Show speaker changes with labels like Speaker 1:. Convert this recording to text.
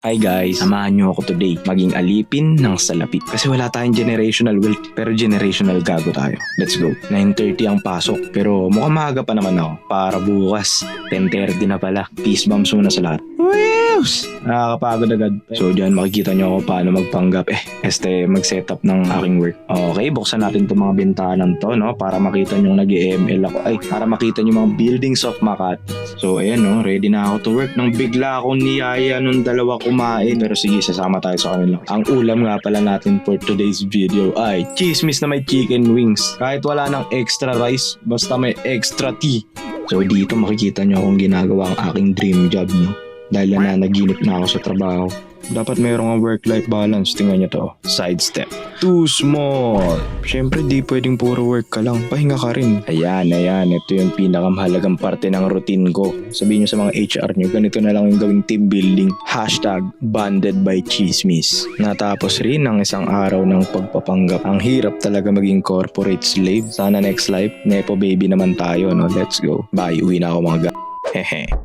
Speaker 1: Hi guys, samahan nyo ako today maging alipin ng salapi. Kasi wala tayong generational wealth, pero generational gago tayo. Let's go. 9:30 ang pasok, pero mukhang maaga pa naman ako. Para bukas, 10:30 na pala. Peace bombs muna sa lahat. Wheels! Nakakapagod agad. So dyan makikita nyo ako paano magpanggap mag-setup ng aking work. Okay, buksan natin itong mga bentanan to, no? Para makita nyo nag-ML ako. Para makita nyo mga buildings of Makati. So ayan, no? Ready na ako to work. Nang bigla akong niyaya nung dalawa kumain. Pero sige, sasama tayo sa kanila. Ang ulam nga pala natin for today's video ay chismis na may chicken wings. Kahit wala ng extra rice, basta may extra tea. So dito makikita nyo akong ginagawa ang aking dream job, no? Dahil nananaginip na ako sa trabaho. Dapat mayroong work-life balance. Tingnan nyo to. Sidestep. Too small. Siyempre di pwedeng puro work ka lang. Pahinga ka rin. Ayan. Ito yung pinakamahalagang parte ng routine ko. Sabihin nyo sa mga HR nyo, ganito na lang yung gawing team building. #bonded by chismis. Natapos rin ang isang araw ng pagpapanggap. Ang hirap talaga maging corporate slave. Sana next life, nepo baby naman tayo, no? Let's go. Bye. Uwi na ako mga Hehe.